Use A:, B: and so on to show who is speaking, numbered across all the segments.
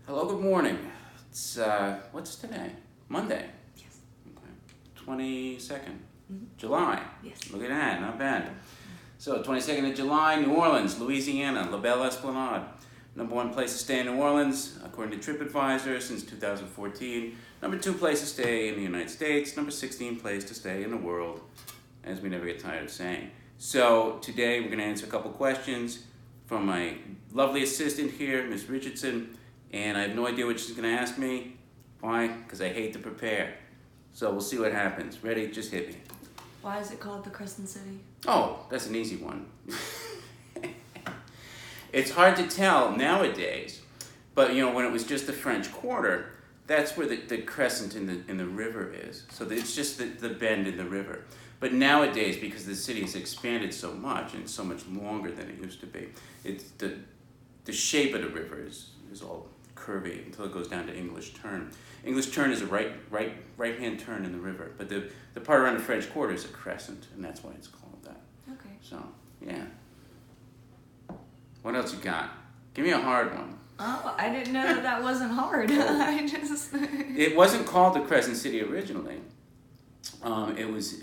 A: Hello, good morning. It's, what's today? Monday.
B: Yes.
A: Okay. 22nd.
B: Mhm.
A: July.
B: Yes.
A: Look at that, not bad. So, 22nd of July, New Orleans, Louisiana, La Belle Esplanade. Number one place to stay in New Orleans, according to TripAdvisor, since 2014. Number two place to stay in the United States. Number 16 place to stay in the world, as we never get tired of saying. So, today we're going to answer a couple questions from my lovely assistant here, Miss Richardson. And I have no idea what she's going to ask me. Why? Because I hate to prepare. So we'll see what happens. Ready? Just hit me.
B: Why is it called the Crescent City?
A: Oh, that's an easy one. It's hard to tell nowadays, but when it was just the French Quarter, that's where the crescent in the river is. So it's just the bend in the river. But nowadays, because the city has expanded so much and it's so much longer than it used to be, it's the shape of the river is all curvy until it goes down to English Turn. English Turn is a right-hand turn in the river, but the part around the French Quarter is a crescent, and that's why it's called that.
B: Okay.
A: So, yeah. What else you got? Give me a hard one.
B: Oh, I didn't know that wasn't hard. I just.
A: It wasn't called the Crescent City originally. It was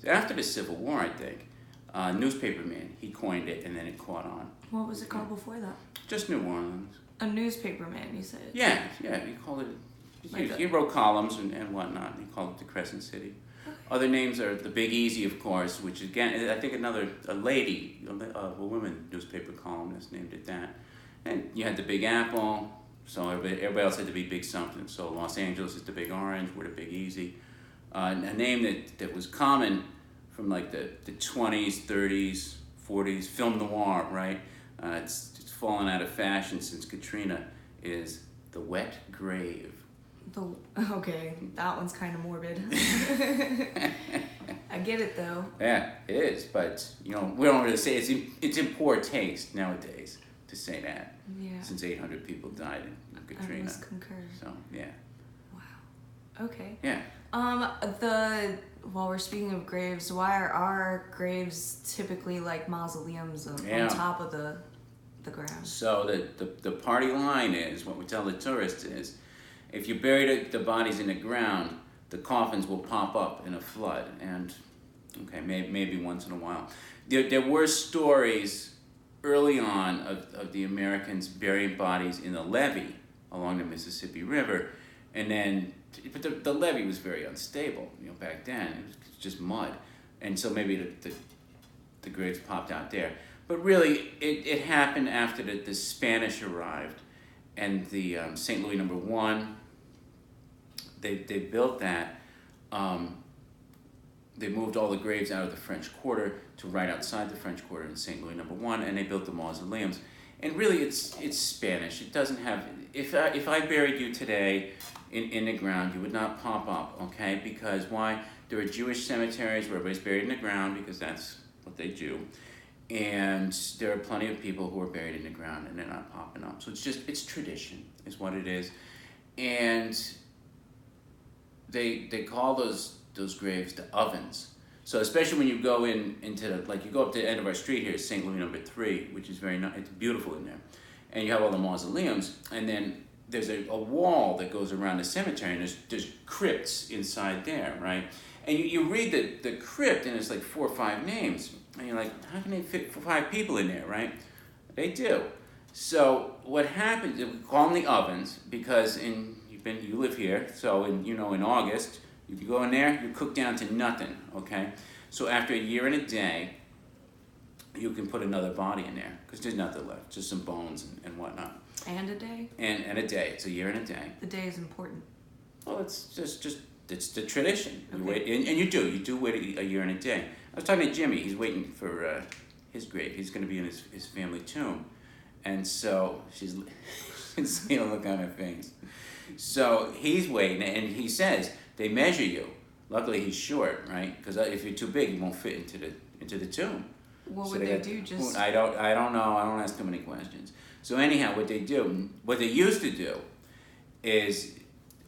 A: after the Civil War, I think. Newspaperman, he coined it, and then it caught on.
B: What was it called before that?
A: Just New Orleans.
B: A newspaper man, you said.
A: Yeah, he called it. He wrote columns and whatnot. And he called it the Crescent City.
B: Okay.
A: Other names are the Big Easy, of course, which again, I think a woman newspaper columnist named it that. And you had the Big Apple, so everybody else had to be Big something. So Los Angeles is the Big Orange, we're the Big Easy. A name that was common from like the 20s, 30s, 40s, film noir, right? It's fallen out of fashion since Katrina, is the Wet Grave.
B: Okay, that one's kind of morbid. I get it though.
A: Yeah, it is, but we don't really say it's in poor taste nowadays to say that.
B: Yeah.
A: Since 800 people died in Katrina.
B: I must concur.
A: So yeah.
B: Wow. Okay.
A: Yeah.
B: While we're speaking of graves, why are our graves typically like mausoleums on top of the ground?
A: So the party line is, what we tell the tourists is, if you bury the bodies in the ground, the coffins will pop up in a flood, and maybe once in a while. There were stories early on of the Americans burying bodies in the levee along the Mississippi River, and then, but the levee was very unstable, back then. It was just mud, and so maybe the graves popped out there. But really, it happened after the Spanish arrived, and the St. Louis number 1, they built that. They moved all the graves out of the French Quarter to right outside the French Quarter in St. Louis number 1, and they built the mausoleums. And really, it's Spanish. It doesn't have. If I buried you today in the ground, you would not pop up, okay? Because why? There are Jewish cemeteries where everybody's buried in the ground because that's what they do. And there are plenty of people who are buried in the ground and they're not popping up. So it's tradition is what it is. And they call those graves the ovens. So especially when you go into you go up to the end of our street here, St. Louis number 3, which is very nice, it's beautiful in there. And you have all the mausoleums, and then there's a wall that goes around the cemetery, and there's crypts inside there, right? And you read the crypt, and it's like 4 or 5 names. And you're like, how can they fit 5 people in there, right? They do. So what happens, we call them the ovens, because you live here, so in August, you can go in there, you cook down to nothing, okay? So after a year and a day, you can put another body in there, because there's nothing left, just some bones and whatnot.
B: And a day?
A: And a day, it's a year and a day.
B: The day is important.
A: Well, it's just it's the tradition.
B: Okay.
A: You wait, and you do wait a year and a day. I was talking to Jimmy. He's waiting for his grave. He's going to be in his family tomb, and so she's seeing a look on her face. So he's waiting, and he says they measure you. Luckily, he's short, right? Because if you're too big, you won't fit into the tomb.
B: What would they do? Just
A: I don't know. I don't ask too many questions. So anyhow, what they used to do, is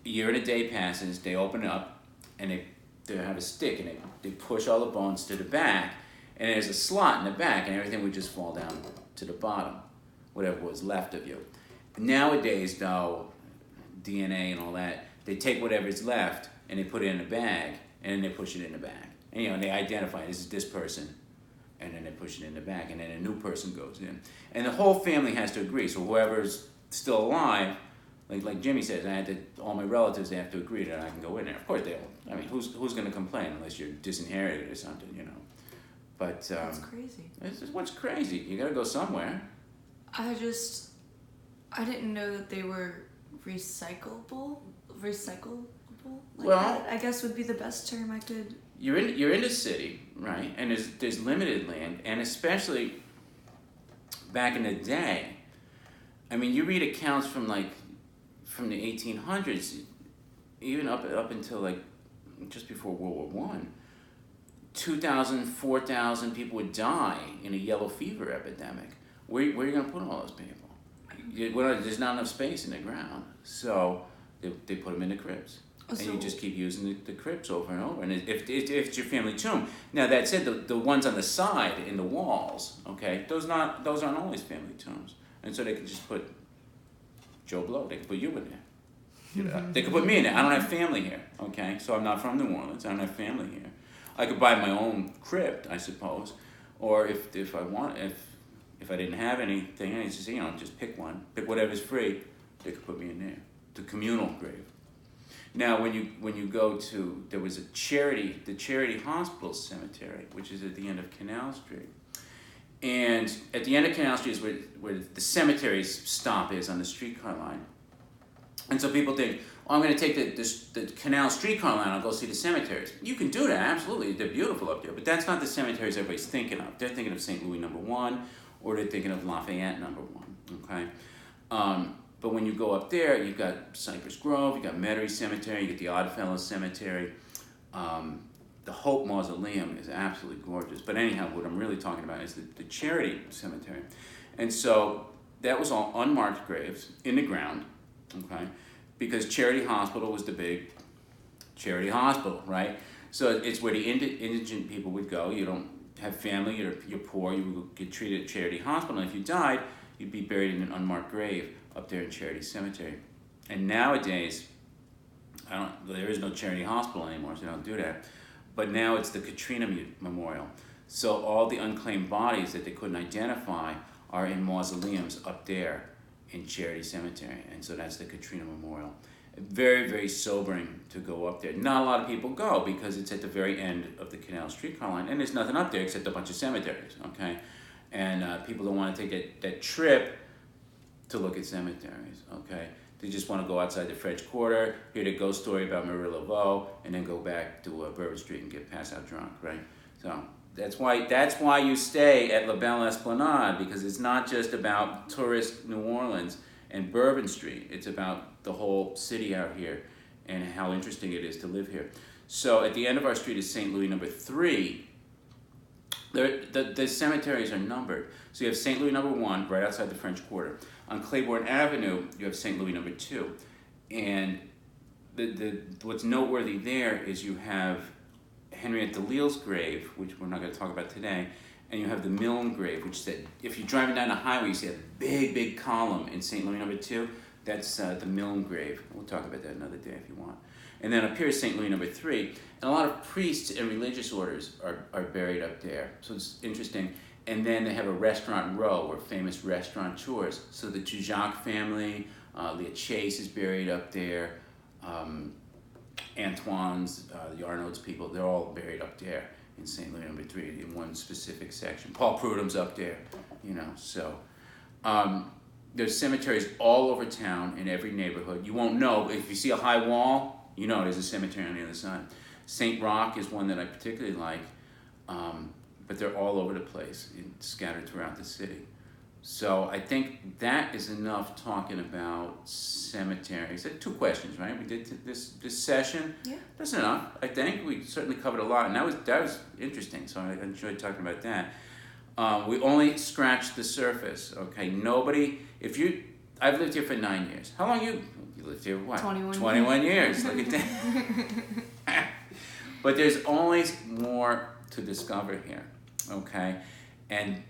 A: a year and a day passes. They open it up, and they have a stick, and they push all the bones to the back, and there's a slot in the back, and everything would just fall down to the bottom. whatever was left of you. Nowadays, though, DNA and all that, they take whatever's left and they put it in a bag, and then they push it in the bag. And, you know, they identify this is this person, and then they push it in the bag, and then a new person goes in. And the whole family has to agree. So whoever's still alive, like Jimmy says, all my relatives, they have to agree that I can go in there. Of course, they all. I mean, who's going to complain unless you're disinherited or something, you know? But
B: that's crazy.
A: This is what's crazy. You got to go somewhere.
B: I didn't know that they were recyclable. Like
A: Well,
B: that, I guess would be the best term I could.
A: You're in the city, right? And there's limited land, and especially back in the day. I mean, you read accounts from the 1800s, even up until like just before World War I. 2,000, 4,000 people would die in a yellow fever epidemic. Where are you going to put all those people? There's not enough space in the ground, so they put them in the crypts. And you just keep using the crypts over and over. And if it's your family tomb. Now that said, the ones on the side in the walls, okay, those aren't always family tombs. And so they can just put Joe Blow. They can put you in there. You know, they could put me in there. I don't have family here, okay? So I'm not from New Orleans. I don't have family here. I could buy my own crypt, I suppose. Or if I didn't have anything, I just, you know, just pick one. Pick whatever's free. They could put me in there. The communal grave. Now, when you go to, there was the Charity Hospital Cemetery, which is at the end of Canal Street. And at the end of Canal Street is where the cemetery's stop is on the streetcar line. And so people think, oh, I'm going to take the Canal streetcar line, I'll go see the cemeteries. You can do that, absolutely. They're beautiful up there. But that's not the cemeteries everybody's thinking of. They're thinking of St. Louis number 1, or they're thinking of Lafayette number 1, okay? But when you go up there, you've got Cypress Grove, you've got Metairie Cemetery, you get the Oddfellows Cemetery. The Hope Mausoleum is absolutely gorgeous. But anyhow, what I'm really talking about is the Charity Cemetery. And so that was all unmarked graves in the ground, okay? Because Charity Hospital was the big charity hospital, right? So it's where the indigent people would go. You don't have family, you're poor, you would get treated at Charity Hospital. And if you died, you'd be buried in an unmarked grave up there in Charity Cemetery. And nowadays, there is no Charity Hospital anymore, so they don't do that. But now it's the Katrina Memorial. So all the unclaimed bodies that they couldn't identify are in mausoleums up there in Charity Cemetery. And so that's the Katrina Memorial. Very, very sobering to go up there. Not a lot of people go because it's at the very end of the Canal streetcar line, and there's nothing up there except a bunch of cemeteries, okay? And people don't want to take that trip to look at cemeteries, okay? They just want to go outside the French Quarter, hear the ghost story about Marie Laveau, and then go back to Bourbon Street and get pass out drunk, right? So that's why you stay at La Belle Esplanade, because it's not just about tourist New Orleans and Bourbon Street. It's about the whole city out here and how interesting it is to live here. So at the end of our street is St. Louis number 3. The cemeteries are numbered. So you have St. Louis number 1 right outside the French Quarter. On Claiborne Avenue, you have St. Louis number 2. And what's noteworthy there is you have Henriette Delille's grave, which we're not going to talk about today, and you have the Milne grave, which said, if you're driving down the highway, you see a big, big column in St. Louis number 2. That's the Milne grave. We'll talk about that another day if you want. And then up here is St. Louis number 3. And a lot of priests and religious orders are buried up there. So it's interesting. And then they have a restaurant row where famous restaurateurs. So the Tujac family, Leah Chase is buried up there. Antoine's, the Arnaud's people, they're all buried up there in St. Louis number 3 in one specific section. Paul Prudhomme's up there, you know. So there's cemeteries all over town in every neighborhood. You won't know. If you see a high wall, you know there's a cemetery on the other side. St. Roch is one that I particularly like. But they're all over the place, scattered throughout the city. So I think that is enough talking about cemeteries. 2 questions, right? We did this session. Yeah. That's enough. I think we certainly covered a lot, and that was interesting. So I enjoyed talking about that. We only scratched the surface. Okay, I've lived here for 9 years. How long you lived here? What? 21 years. Look at that. But there's always more to discover here. Okay, and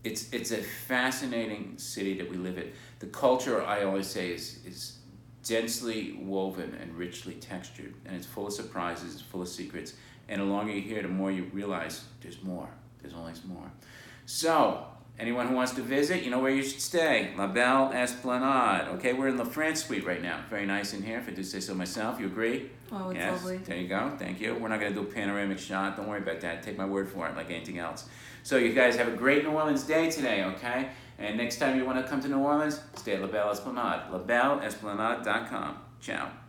A: it's a fascinating city that we live in. The culture, I always say, is densely woven and richly textured, and it's full of surprises, it's full of secrets. And the longer you're here, the more you realize there's more. There's always more. So, anyone who wants to visit, you know where you should stay. La Belle Esplanade. Okay, we're in La France Suite right now. Very nice in here, if I do say so myself. You agree?
B: Oh, it's
A: yes.
B: lovely.
A: There you go. Thank you. We're not going to do a panoramic shot. Don't worry about that. Take my word for it, like anything else. So you guys have a great New Orleans day today, okay? And next time you want to come to New Orleans, stay at La Belle Esplanade. LaBelleEsplanade.com. Ciao.